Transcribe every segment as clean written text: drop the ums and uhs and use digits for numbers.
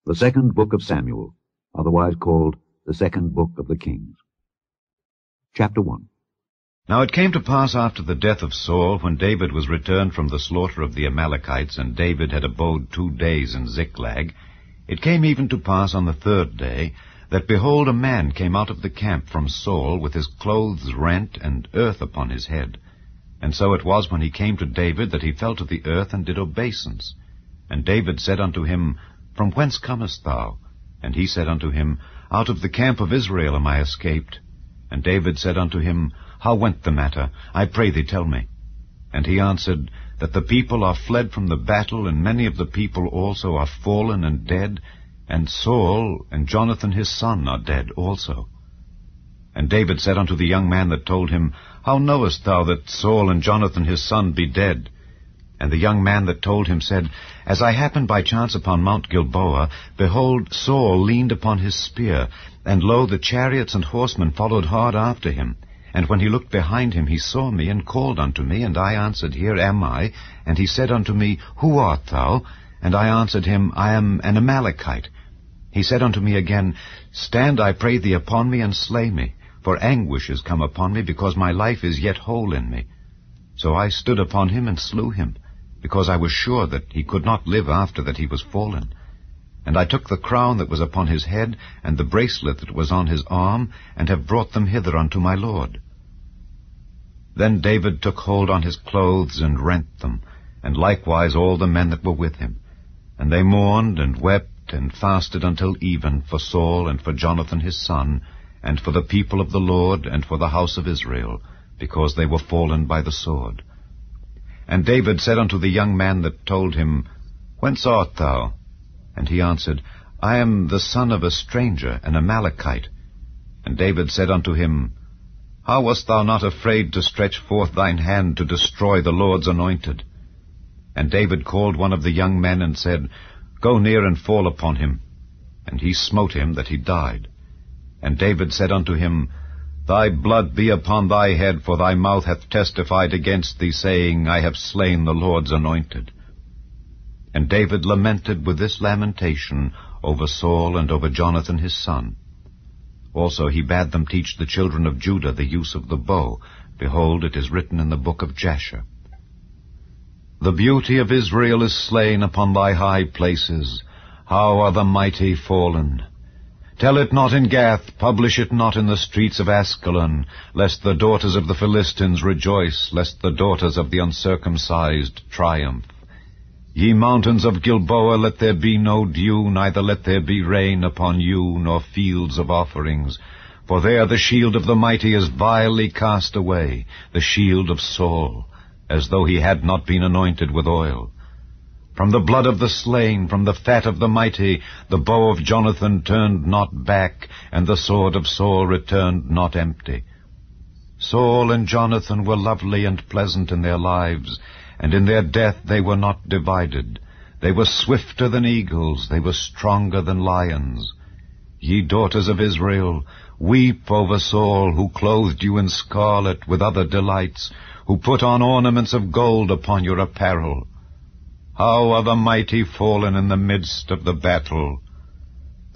The second book of Samuel, otherwise called the second book of the Kings. Chapter 1. Now it came to pass after the death of Saul, when David was returned from the slaughter of the Amalekites, and David had abode 2 days in Ziklag, it came even to pass on the 3rd day, that, behold, a man came out of the camp from Saul, with his clothes rent, and earth upon his head. And so it was, when he came to David, that he fell to the earth, and did obeisance. And David said unto him, From whence comest thou? And he said unto him, Out of the camp of Israel am I escaped. And David said unto him, How went the matter? I pray thee, tell me. And he answered, That the people are fled from the battle, and many of the people also are fallen and dead, and Saul and Jonathan his son are dead also. And David said unto the young man that told him, How knowest thou that Saul and Jonathan his son be dead? And the young man that told him said, As I happened by chance upon Mount Gilboa, behold, Saul leaned upon his spear, and lo, the chariots and horsemen followed hard after him. And when he looked behind him, he saw me, and called unto me, and I answered, Here am I. And he said unto me, Who art thou? And I answered him, I am an Amalekite. He said unto me again, Stand, I pray thee, upon me, and slay me, for anguish is come upon me, because my life is yet whole in me. So I stood upon him, and slew him, because I was sure that he could not live after that he was fallen. And I took the crown that was upon his head, and the bracelet that was on his arm, and have brought them hither unto my lord. Then David took hold on his clothes, and rent them, and likewise all the men that were with him. And they mourned, and wept, and fasted until even, for Saul, and for Jonathan his son, and for the people of the Lord, and for the house of Israel, because they were fallen by the sword. And David said unto the young man that told him, Whence art thou? And he answered, I am the son of a stranger, an Amalekite. And David said unto him, How wast thou not afraid to stretch forth thine hand to destroy the Lord's anointed? And David called one of the young men, and said, Go near and fall upon him. And he smote him that he died. And David said unto him, Thy blood be upon thy head, for thy mouth hath testified against thee, saying, I have slain the Lord's anointed. And David lamented with this lamentation over Saul and over Jonathan his son. Also he bade them teach the children of Judah the use of the bow. Behold, it is written in the book of Jasher. The beauty of Israel is slain upon thy high places. How are the mighty fallen! Tell it not in Gath, publish it not in the streets of Askelon, lest the daughters of the Philistines rejoice, lest the daughters of the uncircumcised triumph. Ye mountains of Gilboa, let there be no dew, neither let there be rain upon you, nor fields of offerings. For there the shield of the mighty is vilely cast away, the shield of Saul, as though he had not been anointed with oil. From the blood of the slain, from the fat of the mighty, the bow of Jonathan turned not back, and the sword of Saul returned not empty. Saul and Jonathan were lovely and pleasant in their lives, and in their death they were not divided. They were swifter than eagles, they were stronger than lions. Ye daughters of Israel, weep over Saul, who clothed you in scarlet with other delights, who put on ornaments of gold upon your apparel. How are the mighty fallen in the midst of the battle!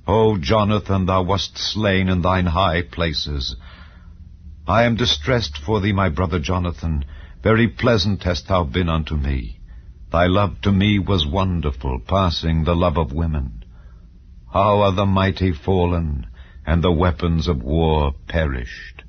O Jonathan, thou wast slain in thine high places. I am distressed for thee, my brother Jonathan. Very pleasant hast thou been unto me. Thy love to me was wonderful, passing the love of women. How are the mighty fallen, and the weapons of war perished!